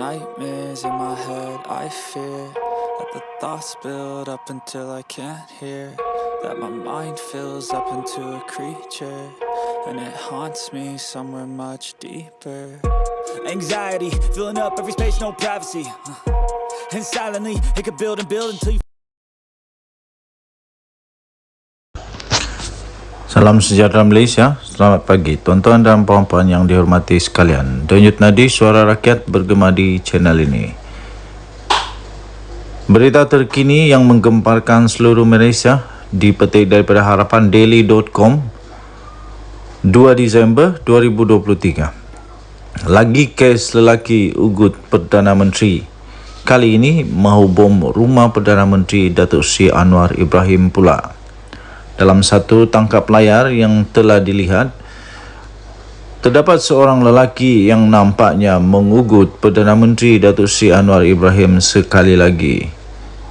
nightmares in my head, I fear that the thoughts build up until I can't hear, that my mind fills up into a creature, and it haunts me somewhere much deeper. Anxiety, filling up every space, no privacy, and silently, it could build and build until you. Salam sejahtera Malaysia, selamat pagi tuan-tuan dan puan-puan yang dihormati sekalian. Denyut nadi suara rakyat bergema di channel ini. Berita terkini yang menggemparkan seluruh Malaysia dipetik daripada harapandaily.com 2 Disember 2023. Lagi kes lelaki ugut Perdana Menteri. Kali ini mahu bom rumah Perdana Menteri Datuk Seri Anwar Ibrahim pula. Dalam satu tangkap layar yang telah dilihat, terdapat seorang lelaki yang nampaknya mengugut Perdana Menteri Datuk Seri Anwar Ibrahim sekali lagi.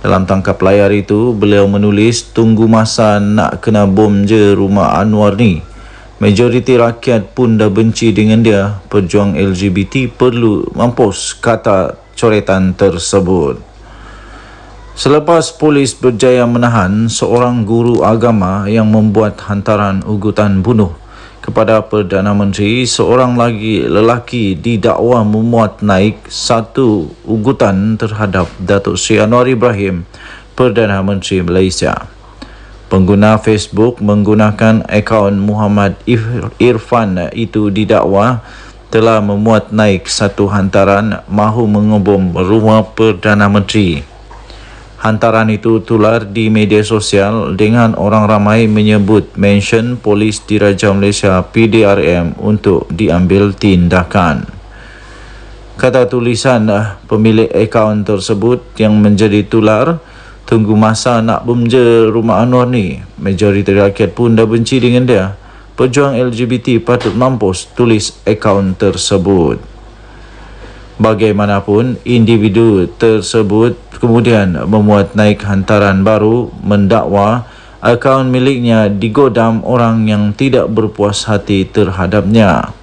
Dalam tangkap layar itu, beliau menulis, "Tunggu masa nak kena bom je rumah Anwar ni. Majoriti rakyat pun dah benci dengan dia. Pejuang LGBT perlu mampus," kata coretan tersebut. Selepas polis berjaya menahan seorang guru agama yang membuat hantaran ugutan bunuh kepada Perdana Menteri, seorang lagi lelaki didakwa memuat naik satu ugutan terhadap Datuk Seri Anwar Ibrahim, Perdana Menteri Malaysia. Pengguna Facebook menggunakan akaun Muhammad Irfan itu didakwa telah memuat naik satu hantaran mahu mengebom rumah Perdana Menteri. Hantaran itu tular di media sosial dengan orang ramai menyebut mention Polis Diraja Malaysia PDRM untuk diambil tindakan. Kata tulisan pemilik akaun tersebut yang menjadi tular, "Tunggu masa nak bom je rumah Anwar ni. Majoriti rakyat pun dah benci dengan dia. Pejuang LGBT patut mampus," tulis akaun tersebut. Bagaimanapun, individu tersebut kemudian memuat naik hantaran baru mendakwa akaun miliknya digodam orang yang tidak berpuas hati terhadapnya.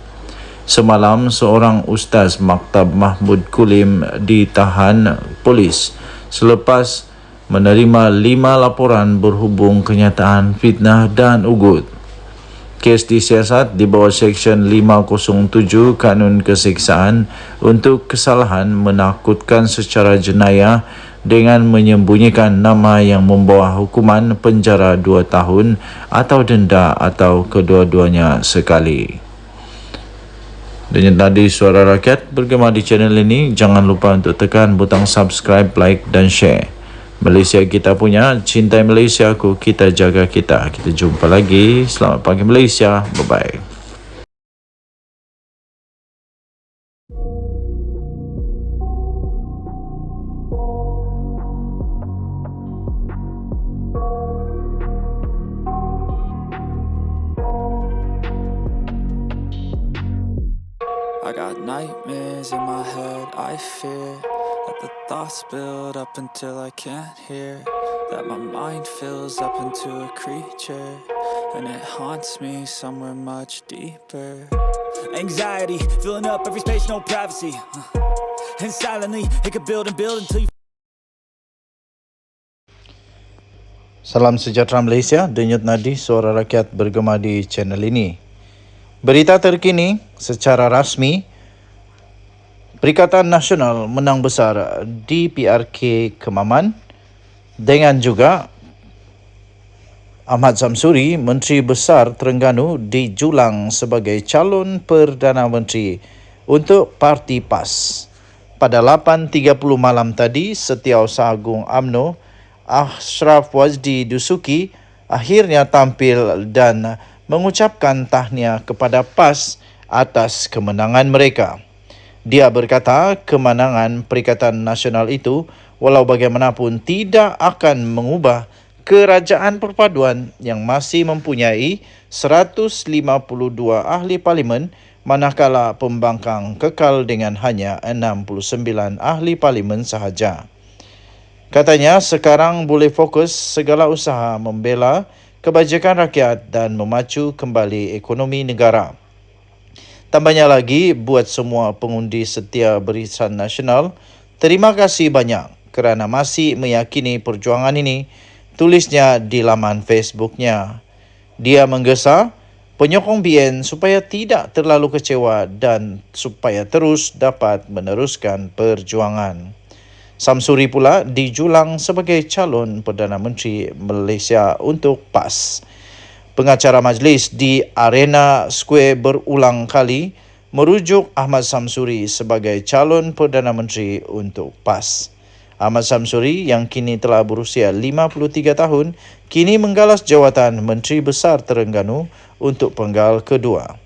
Semalam, seorang ustaz Maktab Mahmud Kulim ditahan polis selepas menerima 5 laporan berhubung kenyataan fitnah dan ugut. Kes disiasat di bawah Seksyen 507 Kanun Keseksaan untuk kesalahan menakutkan secara jenayah dengan menyembunyikan nama yang membawa hukuman penjara 2 tahun atau denda atau kedua-duanya sekali. Denyut nadi suara rakyat bergema di channel ini. Jangan lupa untuk tekan butang subscribe, like dan share. Malaysia kita punya, cintai Malaysia aku, kita jaga kita. Kita jumpa lagi. Selamat pagi Malaysia. Bye-bye. I got nightmares in my head, I fear that the thoughts build up until I can't hear, that my mind fills up into a creature, and it haunts me somewhere much deeper. Anxiety, filling up every space, no privacy, and silently, it could build and build until you. Salam sejahtera Malaysia, denyut nadi suara rakyat bergema di channel ini. Berita terkini secara rasmi, Perikatan Nasional menang besar di PRK Kemaman dengan juga Ahmad Samsuri, Menteri Besar Terengganu, dijulang sebagai calon Perdana Menteri untuk Parti PAS. Pada 8.30 malam tadi, Setiausaha Agung UMNO Ashraf Wazdi Dusuki akhirnya tampil dan mengucapkan tahniah kepada PAS atas kemenangan mereka. Dia berkata kemenangan Perikatan Nasional itu walau bagaimanapun tidak akan mengubah Kerajaan Perpaduan yang masih mempunyai 152 ahli parlimen, manakala pembangkang kekal dengan hanya 69 ahli parlimen sahaja. Katanya sekarang boleh fokus segala usaha membela kebajikan rakyat dan memacu kembali ekonomi negara. Tambahnya lagi, buat semua pengundi setia Barisan Nasional, terima kasih banyak kerana masih meyakini perjuangan ini, tulisnya di laman Facebooknya. Dia menggesa penyokong BN supaya tidak terlalu kecewa dan supaya terus dapat meneruskan perjuangan. Samsuri pula dijulang sebagai calon Perdana Menteri Malaysia untuk PAS. Pengacara majlis di Arena Square berulang kali merujuk Ahmad Samsuri sebagai calon Perdana Menteri untuk PAS. Ahmad Samsuri yang kini telah berusia 53 tahun, kini menggalas jawatan Menteri Besar Terengganu untuk penggal kedua.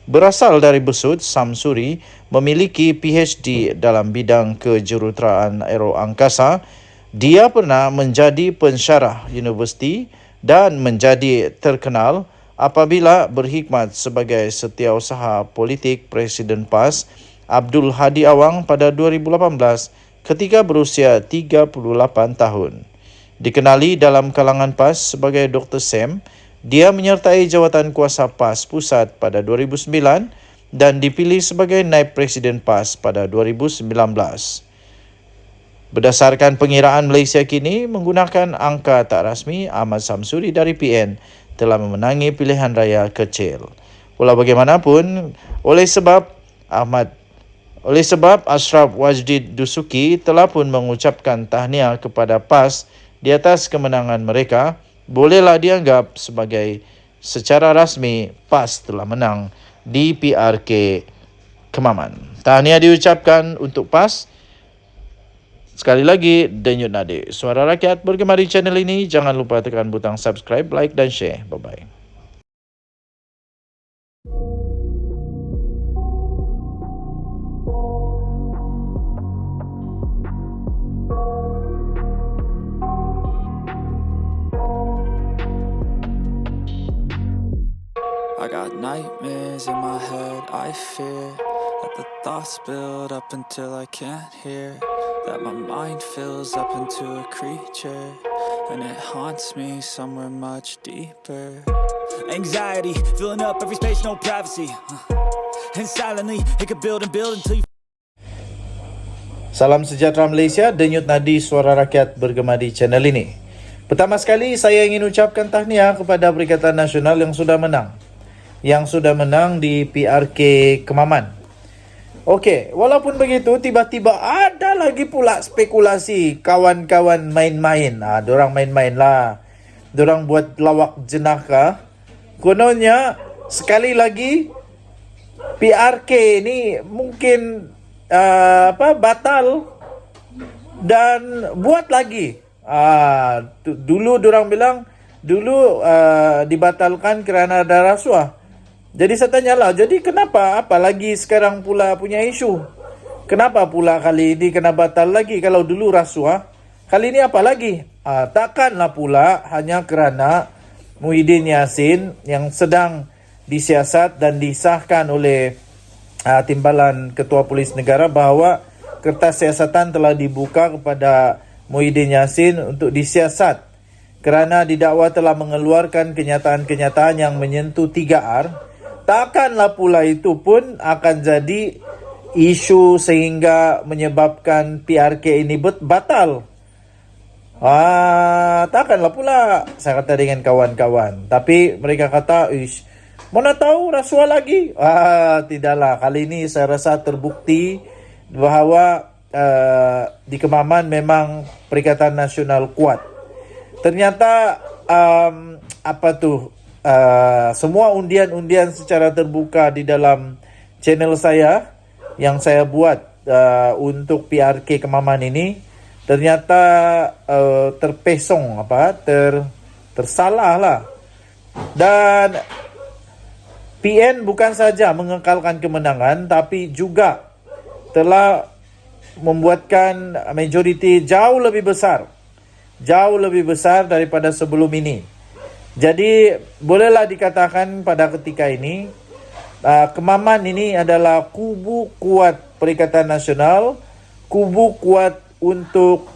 Berasal dari Besut, Samsuri memiliki PhD dalam bidang kejuruteraan aeroangkasa. Dia pernah menjadi pensyarah universiti dan menjadi terkenal apabila berkhidmat sebagai setiausaha politik Presiden PAS Abdul Hadi Awang pada 2018 ketika berusia 38 tahun. Dikenali dalam kalangan PAS sebagai Dr. Sam, dia menyertai jawatan kuasa PAS Pusat pada 2009 dan dipilih sebagai naib Presiden PAS pada 2019. Berdasarkan pengiraan Malaysia kini menggunakan angka tak rasmi, Ahmad Samsuri dari PN telah memenangi pilihan raya kecil. Walau bagaimanapun, oleh sebab Ashraf Wajdi Dusuki telah pun mengucapkan tahniah kepada PAS di atas kemenangan mereka, bolehlah dianggap sebagai secara rasmi PAS telah menang di PRK Kemaman. Tahniah diucapkan untuk PAS. Sekali lagi, Denyut Nadi, Suara Rakyat bergema di channel ini. Jangan lupa tekan butang subscribe, like dan share. Bye-bye. I got nightmares in my head, I fear that the thoughts build up until I can't hear, that my mind fills up into a creature, and it haunts me somewhere much deeper. Anxiety, filling up every space, no privacy, and silently, it could build and build until you... Salam sejahtera Malaysia, Denyut Nadi Suara Rakyat bergema di channel ini. Pertama sekali, saya ingin ucapkan tahniah kepada Perikatan Nasional yang sudah menang di PRK Kemaman. Okey, walaupun begitu, tiba-tiba ada lagi pula spekulasi kawan-kawan main-main. Dorang main-main lah. Dorang buat lawak jenaka. Kononnya, sekali lagi, PRK ni mungkin batal dan buat lagi. Dulu dorang bilang, dibatalkan kerana ada rasuah. Jadi saya tanyalah, jadi kenapa apalagi sekarang pula punya isu? Kenapa pula kali ini kena batal lagi? Kalau dulu rasuah, kali ini apa lagi? Takkanlah pula hanya kerana Muhyiddin Yassin yang sedang disiasat dan disahkan oleh Timbalan Ketua Polis Negara bahawa kertas siasatan telah dibuka kepada Muhyiddin Yassin untuk disiasat kerana didakwa telah mengeluarkan kenyataan-kenyataan yang menyentuh 3R. Takkanlah pula itu pun akan jadi isu sehingga menyebabkan PRK ini batal. Takkanlah pula, saya kata dengan kawan-kawan. Tapi mereka kata, mana tahu rasuah lagi? Tidaklah, kali ini saya rasa terbukti bahawa di Kemaman memang Perikatan Nasional kuat. Ternyata semua undian-undian secara terbuka di dalam channel saya yang saya buat untuk PRK Kemaman ini ternyata terpesong tersalah lah. Dan PN bukan saja mengekalkan kemenangan tapi juga telah membuatkan majoriti jauh lebih besar daripada sebelum ini. Jadi bolehlah dikatakan pada ketika ini Kemaman ini adalah kubu kuat Perikatan Nasional, kubu kuat untuk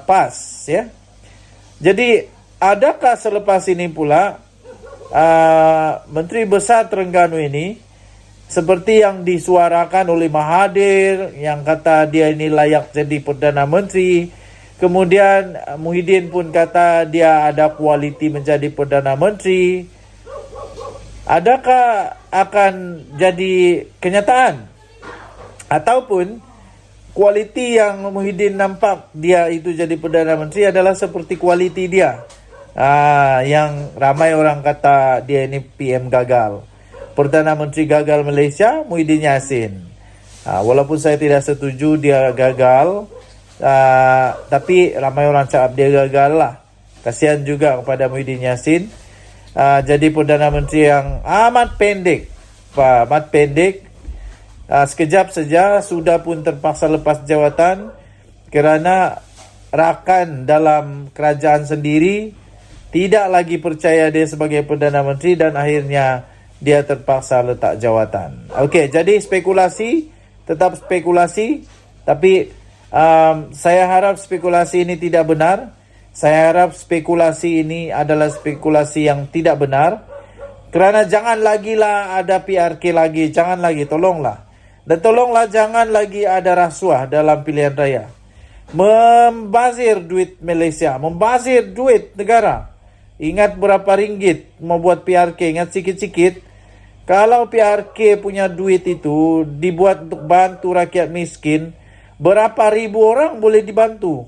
PAS, ya. Jadi adakah selepas ini pula Menteri Besar Terengganu ini seperti yang disuarakan oleh Mahathir yang kata dia ini layak jadi Perdana Menteri. Kemudian Muhyiddin pun kata dia ada kualiti menjadi Perdana Menteri. Adakah akan jadi kenyataan? Ataupun kualiti yang Muhyiddin nampak dia itu jadi Perdana Menteri adalah seperti kualiti dia, yang ramai orang kata dia ini PM gagal, Perdana Menteri gagal Malaysia, Muhyiddin Yassin. Walaupun saya tidak setuju dia gagal, tapi ramai orang cakap dia gagal lah. Kasihan juga kepada Muhyiddin Yassin. Jadi Perdana Menteri yang amat pendek, sekejap saja sudah pun terpaksa lepas jawatan kerana rakan dalam kerajaan sendiri tidak lagi percaya dia sebagai Perdana Menteri dan akhirnya dia terpaksa letak jawatan. Okey, jadi spekulasi, tetap spekulasi, tapi saya harap spekulasi ini tidak benar. Saya harap spekulasi ini adalah spekulasi yang tidak benar. Kerana jangan lagi lah ada PRK lagi. Jangan lagi, tolonglah. Dan tolonglah jangan lagi ada rasuah dalam pilihan raya. Membazir duit Malaysia, membazir duit negara. Ingat berapa ringgit mau buat PRK, ingat sikit-sikit. Kalau PRK punya duit itu dibuat untuk bantu rakyat miskin, berapa ribu orang boleh dibantu?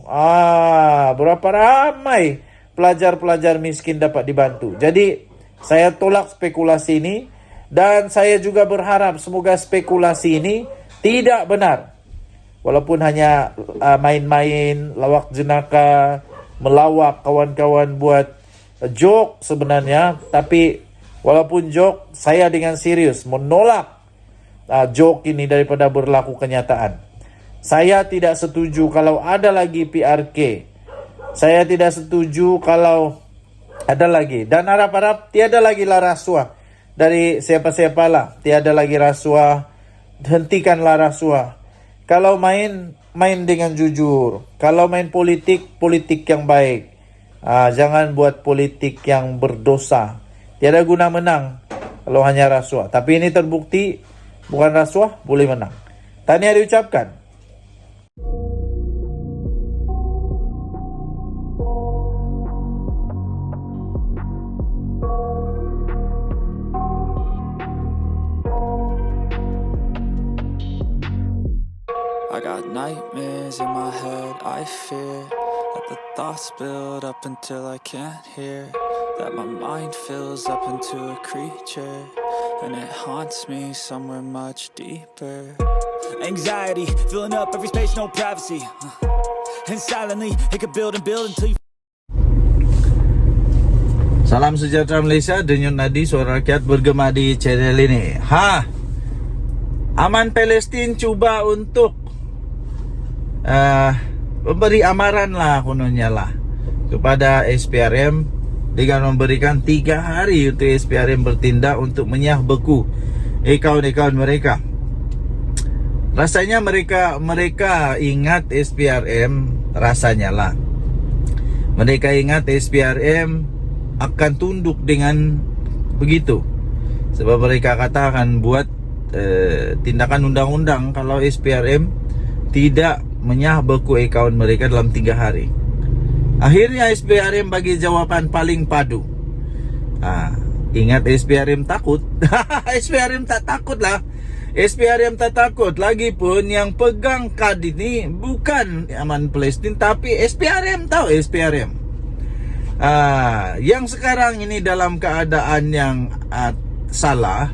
Berapa ramai pelajar-pelajar miskin dapat dibantu. Jadi saya tolak spekulasi ini dan saya juga berharap semoga spekulasi ini tidak benar. Walaupun hanya main-main, lawak jenaka, melawak kawan-kawan buat joke sebenarnya, tapi walaupun joke, saya dengan serius menolak joke ini daripada berlaku kenyataan. Saya tidak setuju kalau ada lagi PRK. Saya tidak setuju kalau ada lagi. Dan harap-harap tiada lagi lah rasuah dari siapa-siapalah. Tiada lagi rasuah. Hentikanlah rasuah. Kalau main dengan jujur. Kalau main politik yang baik. Jangan buat politik yang berdosa. Tiada guna menang kalau hanya rasuah. Tapi ini terbukti bukan rasuah, boleh menang. Tahniah diucapkan. I got nightmares in my head, I fear that the thoughts build up until I can't hear, that my mind fills up into a creature, and it haunts me somewhere much deeper. Anxiety, filling up every space, no privacy, and silently, it could build and build until you... Salam sejahtera Malaysia, denyut nadi suara rakyat bergema di channel ini. Aman Palestin cuba untuk memberi amaran lah kononnya lah kepada SPRM dengan memberikan 3 hari untuk SPRM bertindak untuk menyah beku akaun-akaun mereka. Rasanya mereka ingat SPRM, rasanya lah mereka ingat SPRM akan tunduk dengan begitu, sebab mereka katakan buat tindakan undang-undang kalau SPRM tidak menyah beku akaun mereka dalam 3 hari. Akhirnya SPRM bagi jawapan paling padu. Ingat SPRM takut? SPRM tak takut lah. SPRM tak takut. Lagipun yang pegang kad ini bukan Aman Palestin, tapi SPRM. Tahu SPRM? Yang sekarang ini dalam keadaan yang salah,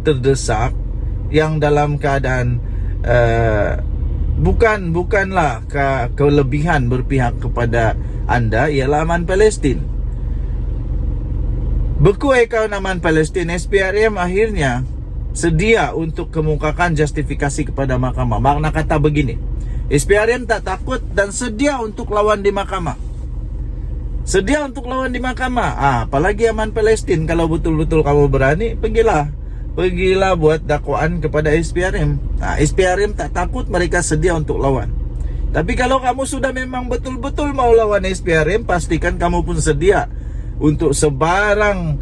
terdesak, yang dalam keadaan bukanlah kelebihan berpihak kepada anda, ialah Aman Palestin. Beku akaun Aman Palestin, SPRM akhirnya sedia untuk kemukakan justifikasi kepada mahkamah. Makna kata begini, SPRM tak takut dan sedia untuk lawan di mahkamah. Sedia untuk lawan di mahkamah. Apalagi Aman Palestin, kalau betul-betul kamu berani, pergilah buat dakwaan kepada SPRM. SPRM tak takut, mereka sedia untuk lawan. Tapi kalau kamu sudah memang betul-betul mau lawan SPRM, pastikan kamu pun sedia untuk sebarang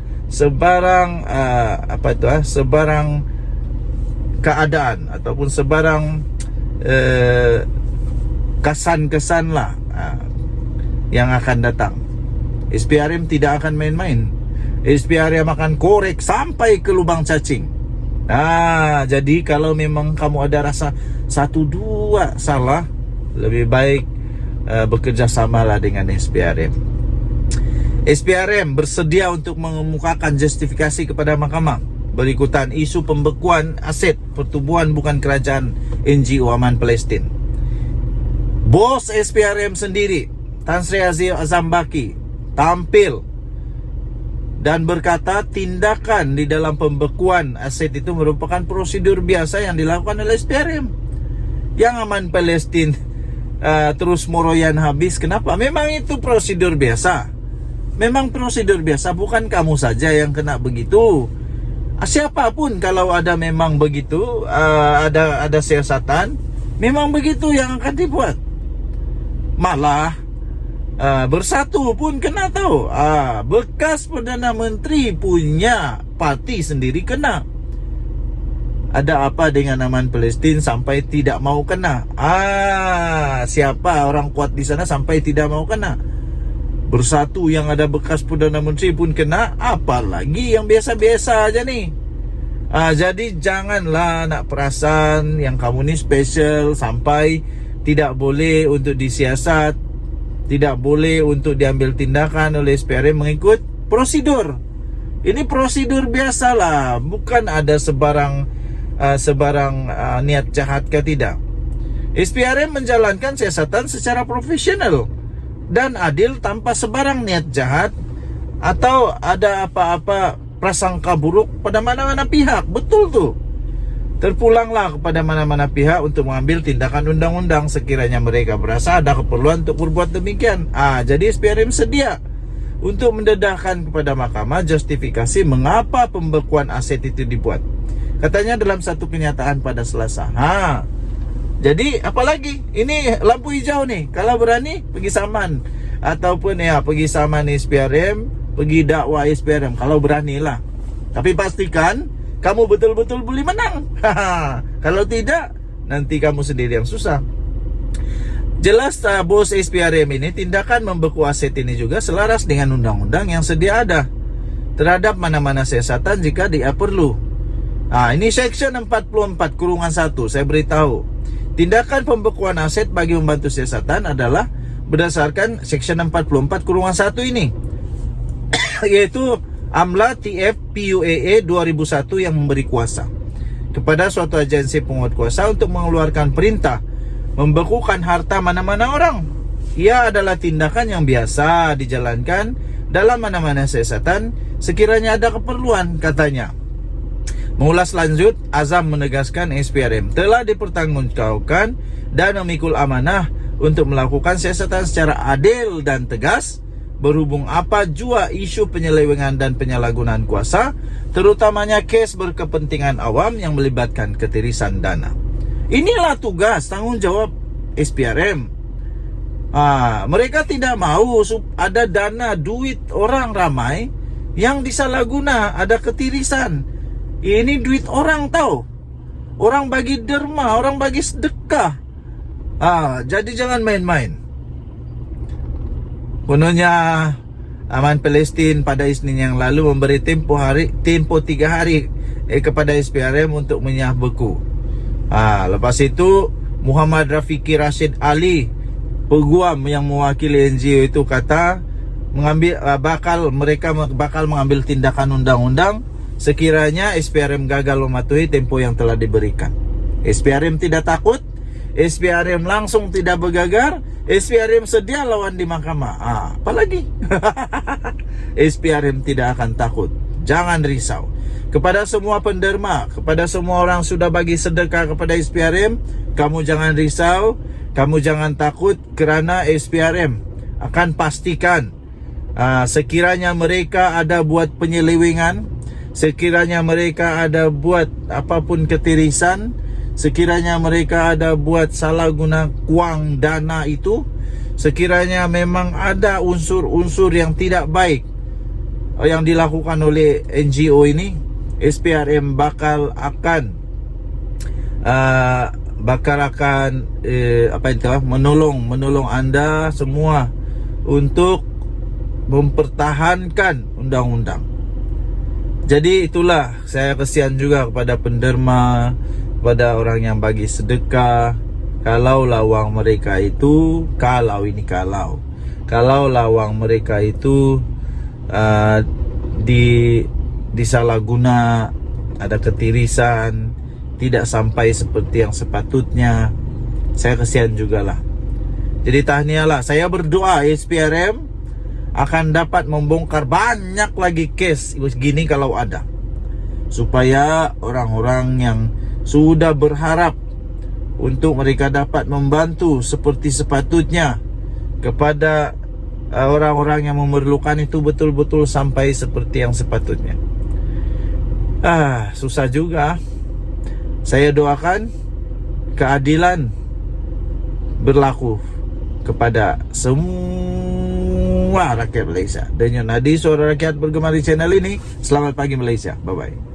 keadaan ataupun sebarang kesan-kesan lah yang akan datang. SPRM tidak akan main-main. SPRM akan korek sampai ke lubang cacing. Jadi kalau memang kamu ada rasa 1-2 salah, lebih baik bekerja samalah dengan SPRM. SPRM bersedia untuk mengemukakan justifikasi kepada mahkamah berikutan isu pembekuan aset pertubuhan bukan kerajaan NGO Aman Palestin. Bos SPRM sendiri, Tan Sri Azam Baki, tampil dan berkata tindakan di dalam pembekuan aset itu merupakan prosedur biasa yang dilakukan oleh SPRM. Yang Aman Palestin terus moroyan habis. Kenapa? Memang itu prosedur biasa. Memang prosedur biasa, bukan kamu saja yang kena begitu. Siapapun kalau ada memang begitu, ada siasatan, memang begitu yang akan dibuat. Malah Bersatu pun kena tahu. Bekas Perdana Menteri punya parti sendiri kena. Ada apa dengan Aman Palestin sampai tidak mau kena? Siapa orang kuat di sana sampai tidak mau kena? Bersatu yang ada bekas Perdana Menteri pun kena, apalagi yang biasa-biasa aja nih. Jadi janganlah nak perasan yang kamu ni special sampai tidak boleh untuk disiasat, tidak boleh untuk diambil tindakan oleh SPRM mengikut prosedur. Ini prosedur biasalah, bukan ada sebarang niat jahat ke tidak. SPRM menjalankan siasatan secara profesional dan adil tanpa sebarang niat jahat atau ada apa-apa prasangka buruk pada mana-mana pihak. Betul tuh. Terpulanglah kepada mana-mana pihak untuk mengambil tindakan undang-undang sekiranya mereka berasa ada keperluan untuk berbuat demikian. Jadi SPRM sedia untuk mendedahkan kepada mahkamah justifikasi mengapa pembekuan aset itu dibuat. Katanya dalam satu kenyataan pada Selasa. Jadi apalagi? Ini lampu hijau nih. Kalau berani pergi saman ataupun pergi saman SPRM, pergi dakwa SPRM kalau beranilah. Tapi pastikan kamu betul-betul boleh menang. Kalau tidak, nanti kamu sendiri yang susah. Jelas bos SPRM ini tindakan membeku aset ini juga selaras dengan undang-undang yang sedia ada terhadap mana-mana siasatan jika dia perlu. Ini Section 44(1) saya beritahu. Tindakan pembekuan aset bagi membantu siasatan adalah berdasarkan Section 44(1) ini, yaitu AMLA TF PUAA 2001 yang memberi kuasa kepada suatu agensi penguat kuasa untuk mengeluarkan perintah membekukan harta mana-mana orang. Ia adalah tindakan yang biasa dijalankan dalam mana-mana siasatan sekiranya ada keperluan, katanya. Mengulas lanjut, Azam menegaskan SPRM telah dipertanggungjawabkan dan memikul amanah untuk melakukan siasatan secara adil dan tegas berhubung apa jua isu penyelewengan dan penyalahgunaan kuasa, terutamanya kes berkepentingan awam yang melibatkan ketirisan dana. Inilah tugas tanggung jawab SPRM. Mereka tidak mau ada dana duit orang ramai yang disalahguna, ada ketirisan. Ini duit orang tahu. Orang bagi derma, orang bagi sedekah. Jadi jangan main-main. Kononnya Aman Palestin pada Isnin yang lalu memberi tempo 3 hari kepada SPRM untuk menyah beku. Lepas itu Muhammad Rafiqi Rashid Ali, peguam yang mewakili NGO itu, kata mereka bakal mengambil tindakan undang-undang sekiranya SPRM gagal mematuhi tempo yang telah diberikan. SPRM tidak takut, SPRM langsung tidak bergagar, SPRM sedia lawan di mahkamah. Apalagi? SPRM tidak akan takut. Jangan risau. Kepada semua penderma, kepada semua orang sudah bagi sedekah kepada SPRM, kamu jangan risau, kamu jangan takut, kerana SPRM akan pastikan sekiranya mereka ada buat penyelewengan, sekiranya mereka ada buat apapun ketirisan, sekiranya mereka ada buat salah guna wang dana itu, sekiranya memang ada unsur-unsur yang tidak baik yang dilakukan oleh NGO ini, SPRM akan bakal akan menolong anda semua untuk mempertahankan undang-undang. Jadi itulah, saya kasihan juga kepada penderma, kepada orang yang bagi sedekah. Kalau lawang mereka itu, kalau lawang mereka itu disalahguna, ada ketirisan, tidak sampai seperti yang sepatutnya, saya kasihan juga lah. Jadi tahniahlah, saya berdoa SPRM akan dapat membongkar banyak lagi kes begini kalau ada, supaya orang-orang yang sudah berharap untuk mereka dapat membantu seperti sepatutnya kepada orang-orang yang memerlukan itu betul-betul sampai seperti yang sepatutnya. Susah juga. Saya doakan keadilan berlaku kepada semua rakyat Malaysia. Dan Nadi, suara rakyat bergema di channel ini. Selamat pagi Malaysia. Bye-bye.